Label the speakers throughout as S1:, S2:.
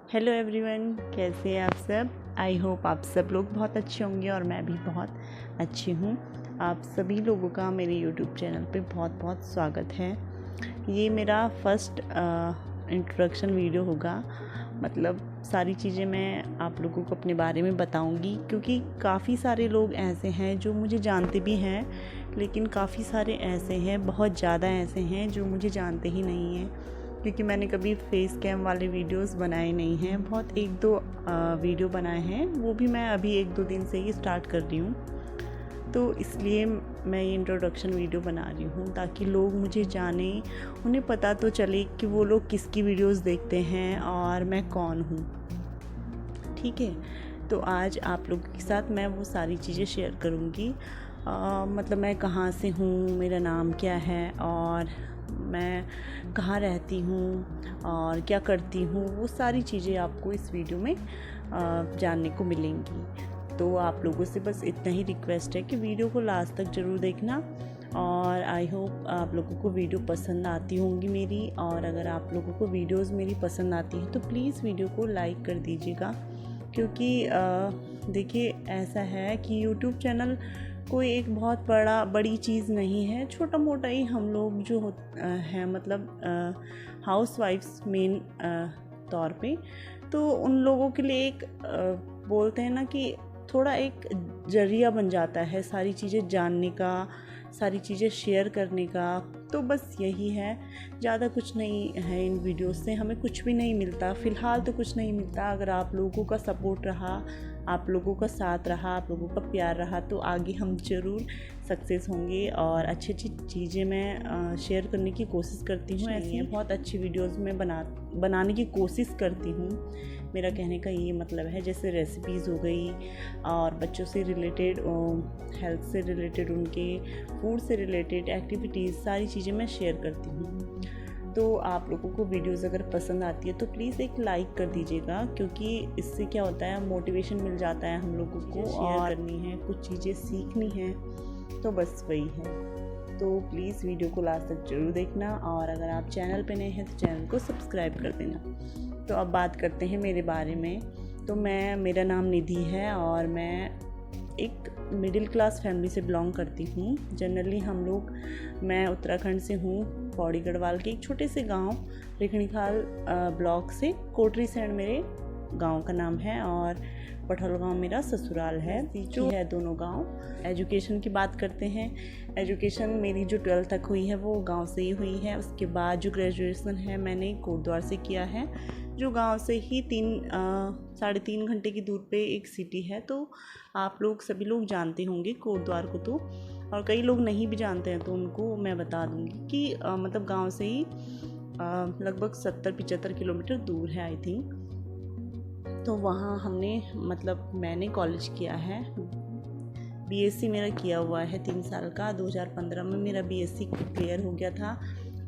S1: Hello everyone, कैसे हैं आप सब। आई होप आप सब लोग बहुत अच्छे होंगे और मैं भी बहुत अच्छी हूँ। आप सभी लोगों का मेरे यूट्यूब चैनल पे बहुत बहुत स्वागत है। ये मेरा फर्स्ट इंट्रोडक्शन वीडियो होगा। मतलब सारी चीज़ें मैं आप लोगों को अपने बारे में बताऊंगी, क्योंकि काफ़ी सारे लोग ऐसे हैं जो मुझे जानते भी हैं, लेकिन काफ़ी सारे ऐसे हैं, बहुत ज़्यादा ऐसे हैं जो मुझे जानते ही नहीं हैं, क्योंकि मैंने कभी फेस कैम वाले वीडियोस बनाए नहीं हैं। बहुत एक दो वीडियो बनाए हैं, वो भी मैं अभी 1-2 दिन से ही स्टार्ट कर रही हूँ। तो इसलिए मैं ये इंट्रोडक्शन वीडियो बना रही हूँ, ताकि लोग मुझे जानें, उन्हें पता तो चले कि वो लोग किसकी वीडियोस देखते हैं और मैं कौन हूँ। ठीक है, तो आज आप लोगों के साथ मैं वो सारी चीज़ें शेयर करूँगी। मतलब मैं कहाँ से हूँ, मेरा नाम क्या है और मैं कहाँ रहती हूँ और क्या करती हूँ, वो सारी चीज़ें आपको इस वीडियो में जानने को मिलेंगी। तो आप लोगों से बस इतना ही रिक्वेस्ट है कि वीडियो को लास्ट तक ज़रूर देखना, और आई होप आप लोगों को वीडियो पसंद आती होंगी मेरी। और अगर आप लोगों को वीडियोस मेरी पसंद आती हैं तो प्लीज़ वीडियो को लाइक कर दीजिएगा, क्योंकि देखिए ऐसा है कि यूट्यूब चैनल कोई एक बहुत बड़ी चीज़ नहीं है, छोटा मोटा ही हम लोग जो हैं, मतलब हाउस वाइफ्स मेन तौर पे, तो उन लोगों के लिए एक बोलते हैं ना कि थोड़ा एक जरिया बन जाता है सारी चीज़ें जानने का, सारी चीज़ें शेयर करने का। तो बस यही है, ज़्यादा कुछ नहीं है। इन वीडियोस से हमें कुछ भी नहीं मिलता, फ़िलहाल तो कुछ नहीं मिलता। अगर आप लोगों का सपोर्ट रहा, आप लोगों का साथ रहा, आप लोगों का प्यार रहा, तो आगे हम ज़रूर सक्सेस होंगे और अच्छी अच्छी चीज़ें मैं शेयर करने की कोशिश करती हूँ। ऐसी बहुत अच्छी वीडियोस में बनाने की कोशिश करती हूँ। मेरा कहने का ये मतलब है, जैसे रेसिपीज़ हो गई और बच्चों से रिलेटेड, हेल्थ से रिलेटेड, उनके फूड से रिलेटेड एक्टिविटीज़, सारी चीज़ें मैं शेयर करती हूँ। तो आप लोगों को वीडियोस अगर पसंद आती है तो प्लीज़ एक लाइक कर दीजिएगा, क्योंकि इससे क्या होता है, मोटिवेशन मिल जाता है हम लोगों को। शेयर करनी है, कुछ चीज़ें सीखनी है, तो बस वही है। तो प्लीज़ वीडियो को लास्ट तक जरूर देखना, और अगर आप चैनल पे नए हैं तो चैनल को सब्सक्राइब कर देना। तो अब बात करते हैं मेरे बारे में। तो मेरा नाम निधि है और मैं एक मिडिल क्लास फैमिली से बिलोंग करती हूँ। जनरली मैं उत्तराखंड से हूँ, पौड़ी गढ़वाल के एक छोटे से गांव रिखणीखाल ब्लॉक से। कोटरी सैंड मेरे गांव का नाम है और पठौल गांव मेरा ससुराल है। जो है दोनों गांव। एजुकेशन की बात करते हैं। एजुकेशन मेरी जो 12th तक हुई है वो गांव से ही हुई है। उसके बाद जो ग्रेजुएशन है मैंने कोटद्वार से किया है, जो गांव से ही 3-3.5 घंटे की दूर पे एक सिटी है। तो आप लोग सभी लोग जानते होंगे कोटद्वार को, तो और कई लोग नहीं भी जानते हैं तो उनको मैं बता दूंगी कि मतलब गांव से ही लगभग 70-75 किलोमीटर दूर है आई थिंक। तो वहाँ मैंने कॉलेज किया है। बीएससी मेरा किया हुआ है 3 साल का। 2015 में मेरा बीएससी क्लियर हो गया था।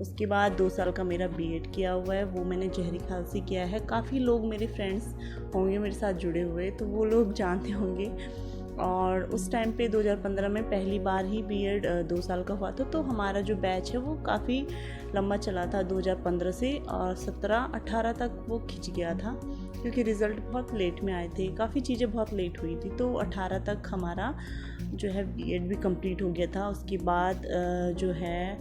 S1: उसके बाद 2 साल का मेरा बीएड किया हुआ है, वो मैंने जहरी खाल से किया है। काफ़ी लोग मेरे फ्रेंड्स होंगे मेरे साथ जुड़े हुए, तो वो लोग जानते होंगे। और उस टाइम पे 2015 में पहली बार ही बीएड 2 साल का हुआ था। तो हमारा जो बैच है वो काफ़ी लंबा चला था, 2015 से, और 17-18 तक वो खिंच गया था, क्योंकि रिज़ल्ट बहुत लेट में आए थे, काफ़ी चीज़ें बहुत लेट हुई थी। तो 18 तक हमारा जो है बीएड भी कंप्लीट हो गया था। उसके बाद जो है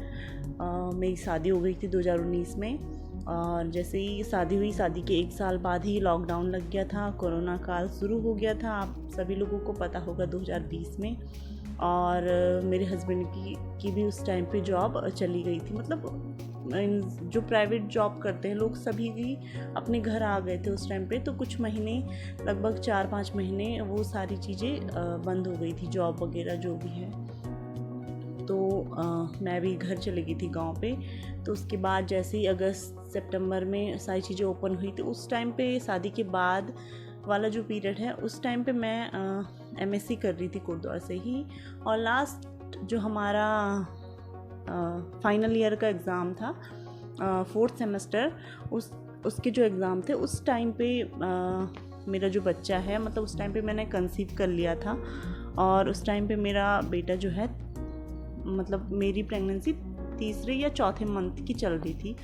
S1: मेरी शादी हो गई थी 2019 में, और जैसे ही शादी हुई, शादी के 1 साल बाद ही लॉकडाउन लग गया था, कोरोना काल शुरू हो गया था, आप सभी लोगों को पता होगा, 2020 में। और मेरे हस्बैंड की भी उस टाइम पे जॉब चली गई थी। मतलब जो प्राइवेट जॉब करते हैं लोग सभी भी अपने घर आ गए थे उस टाइम पे। तो कुछ महीने, लगभग 4-5 महीने वो सारी चीज़ें बंद हो गई थी, जॉब वगैरह जो भी है। तो मैं भी घर चली गई थी गांव पे। तो उसके बाद जैसे ही अगस्त सितंबर में सारी चीज़ें ओपन हुई थी, उस टाइम पे शादी के बाद वाला जो पीरियड है, उस टाइम पे मैं एमएससी कर रही थी कोटद्वार से ही। और लास्ट जो हमारा फाइनल ईयर का एग्ज़ाम था, 4th सेमेस्टर, उसके जो एग्ज़ाम थे, उस टाइम पे मेरा जो बच्चा है, मतलब उस टाइम पे मैंने कंसीव कर लिया था। और उस टाइम पे मेरा बेटा जो है, मतलब मेरी प्रेगनेंसी 3 या 4 मंथ की चल रही थी।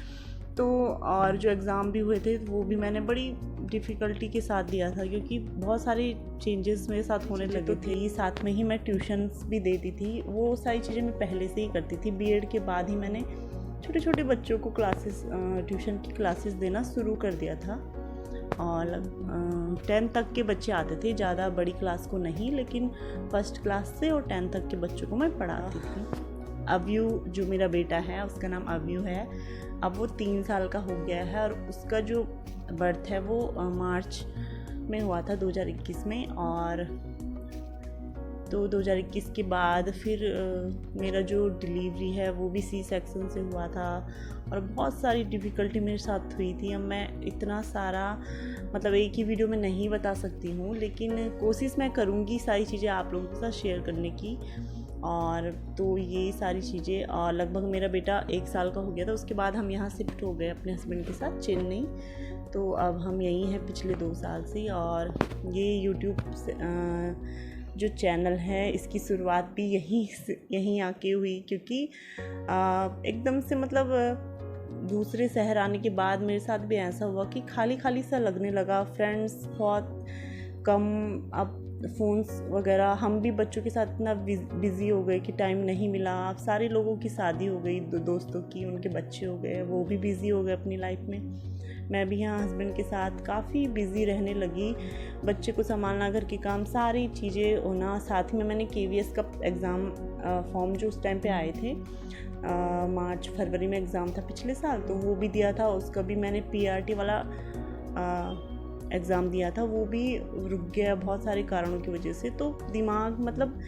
S1: तो और जो एग्ज़ाम भी हुए थे वो भी मैंने बड़ी डिफ़िकल्टी के साथ दिया था, क्योंकि बहुत सारे चेंजेस मेरे साथ होने लगे थे। साथ में ही मैं ट्यूशन्स भी देती थी, वो सारी चीज़ें मैं पहले से ही करती थी। बीएड के बाद ही मैंने छोटे छोटे बच्चों को ट्यूशन की क्लासेस देना शुरू कर दिया था, और 10th तक के बच्चे आते थे, ज़्यादा बड़ी क्लास को नहीं, लेकिन फर्स्ट क्लास से और 10th तक के बच्चों को मैं पढ़ाती थी। अव्यू जो मेरा बेटा है, उसका नाम अव्यू है, अब वो 3 साल का हो गया है, और उसका जो बर्थ है वो मार्च में हुआ था 2021 में। और तो 2021 के बाद फिर मेरा जो डिलीवरी है वो भी सी सेक्शन से हुआ था, और बहुत सारी डिफ़िकल्टी मेरे साथ हुई थी। अब मैं इतना सारा मतलब एक ही वीडियो में नहीं बता सकती हूँ, लेकिन कोशिश मैं करूँगी सारी चीज़ें आप लोगों के साथ शेयर करने की। और तो ये सारी चीज़ें, और लगभग मेरा बेटा 1 साल का हो गया था, उसके बाद हम यहाँ शिफ्ट हो गए अपने हस्बैंड के साथ चेन्नई। तो अब हम यहीं हैं पिछले 2 साल से। और ये यूट्यूब से जो चैनल है इसकी शुरुआत भी यहीं आके हुई, क्योंकि एकदम से मतलब दूसरे शहर आने के बाद मेरे साथ भी ऐसा हुआ कि खाली खाली सा लगने लगा। फ्रेंड्स बहुत कम, अब फ़ोन्स वगैरह, हम भी बच्चों के साथ इतना बिज़ी हो गए कि टाइम नहीं मिला। अब सारे लोगों की शादी हो गई, दोस्तों की, उनके बच्चे हो गए, वो भी बिज़ी हो गए अपनी लाइफ में। मैं भी यहाँ हस्बैंड के साथ काफ़ी बिज़ी रहने लगी, बच्चे को संभालना, घर के काम, सारी चीज़ें होना। साथ में मैंने KVS का एग्ज़ाम फॉर्म जो उस टाइम पे आए थे, मार्च फरवरी में एग्ज़ाम था पिछले साल, तो वो भी दिया था। उसका भी मैंने PRT वाला एग्ज़ाम दिया था, वो भी रुक गया बहुत सारे कारणों की वजह से। तो दिमाग मतलब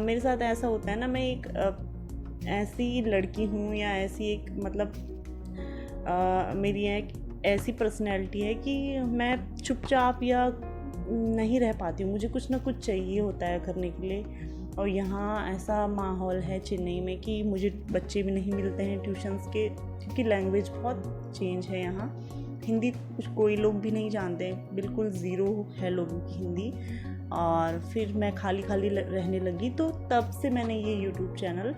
S1: मेरे साथ ऐसा होता है ना, मैं एक ऐसी लड़की हूँ, या ऐसी एक मतलब मेरी एक ऐसी पर्सनैलिटी है कि मैं चुपचाप या नहीं रह पाती हूँ, मुझे कुछ ना कुछ चाहिए होता है करने के लिए। और यहाँ ऐसा माहौल है चेन्नई में कि मुझे बच्चे भी नहीं मिलते हैं ट्यूशन्स के, क्योंकि लैंग्वेज बहुत चेंज है यहाँ। हिंदी कोई लोग भी नहीं जानते, बिल्कुल ज़ीरो है लोगों की हिंदी। और फिर मैं खाली खाली रहने लगी, तो तब से मैंने ये यूट्यूब चैनल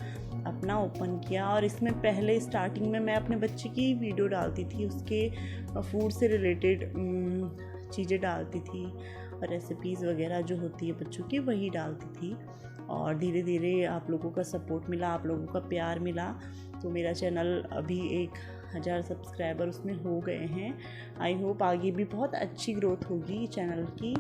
S1: अपना ओपन किया। और इसमें पहले स्टार्टिंग में मैं अपने बच्चे की वीडियो डालती थी, उसके फूड से रिलेटेड चीज़ें डालती थी, और रेसिपीज़ वगैरह जो होती है बच्चों की वही डालती थी। और धीरे धीरे आप लोगों का सपोर्ट मिला, आप लोगों का प्यार मिला, तो मेरा चैनल अभी 1000 सब्सक्राइबर उसमें हो गए हैं। आई होप आगे भी बहुत अच्छी ग्रोथ होगी चैनल की,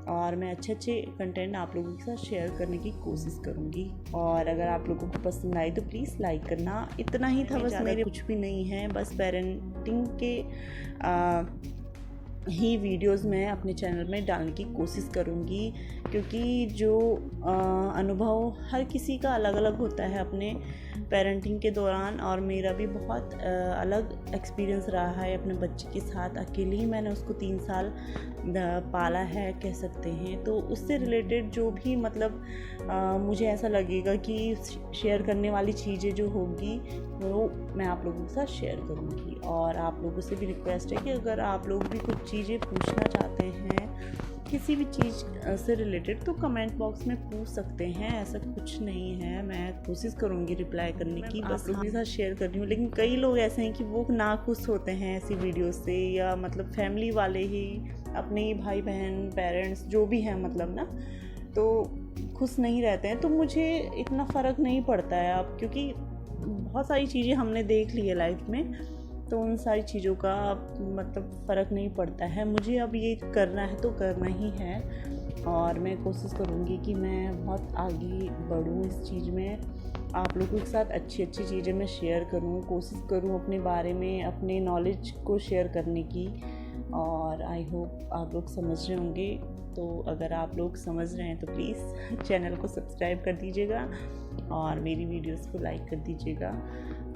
S1: और मैं अच्छे अच्छे कंटेंट आप लोगों के साथ शेयर करने की कोशिश करूँगी। और अगर आप लोगों को पसंद आई तो प्लीज़ लाइक करना। इतना ही था बस, मेरे कुछ भी नहीं है, बस पेरेंटिंग के ही वीडियोस मैं अपने चैनल में डालने की कोशिश करूँगी, क्योंकि जो अनुभव हर किसी का अलग अलग होता है अपने पेरेंटिंग के दौरान, और मेरा भी बहुत अलग एक्सपीरियंस रहा है अपने बच्चे के साथ। अकेले ही मैंने उसको 3 साल पाला है कह सकते हैं। तो उससे रिलेटेड जो भी मतलब मुझे ऐसा लगेगा कि शेयर करने वाली चीज़ें जो होगी वो मैं आप लोगों के साथ शेयर करूँगी। और आप लोगों से भी रिक्वेस्ट है कि अगर आप लोग भी कुछ चीज़ें पूछना चाहते हैं किसी भी चीज़ से रिलेटेड, तो कमेंट बॉक्स में पूछ सकते हैं, ऐसा कुछ नहीं है। मैं कोशिश करूँगी रिप्लाई करने की, बस लोगों के साथ शेयर कर रही हूँ। लेकिन कई लोग ऐसे हैं कि वो नाखुश होते हैं ऐसी वीडियो से, या मतलब फैमिली वाले ही, अपने ही भाई बहन, पेरेंट्स जो भी हैं मतलब ना, तो खुश नहीं रहते हैं। तो मुझे इतना फ़र्क नहीं पड़ता है अब, क्योंकि बहुत सारी चीज़ें हमने देख ली है लाइफ में, तो उन सारी चीज़ों का मतलब फ़र्क नहीं पड़ता है। मुझे अब ये करना है तो करना ही है, और मैं कोशिश करूँगी कि मैं बहुत आगे बढ़ूँ इस चीज़ में, आप लोगों के साथ अच्छी अच्छी चीज़ें मैं शेयर करूँ, कोशिश करूँ अपने बारे में, अपने नॉलेज को शेयर करने की। और आई होप आप लोग समझ रहे होंगे। तो अगर आप लोग समझ रहे हैं तो प्लीज़ चैनल को सब्सक्राइब कर दीजिएगा, और मेरी वीडियोस को लाइक कर दीजिएगा।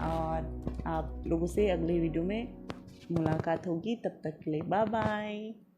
S1: और आप लोगों से अगले वीडियो में मुलाकात होगी, तब तक के लिए बाय बाय।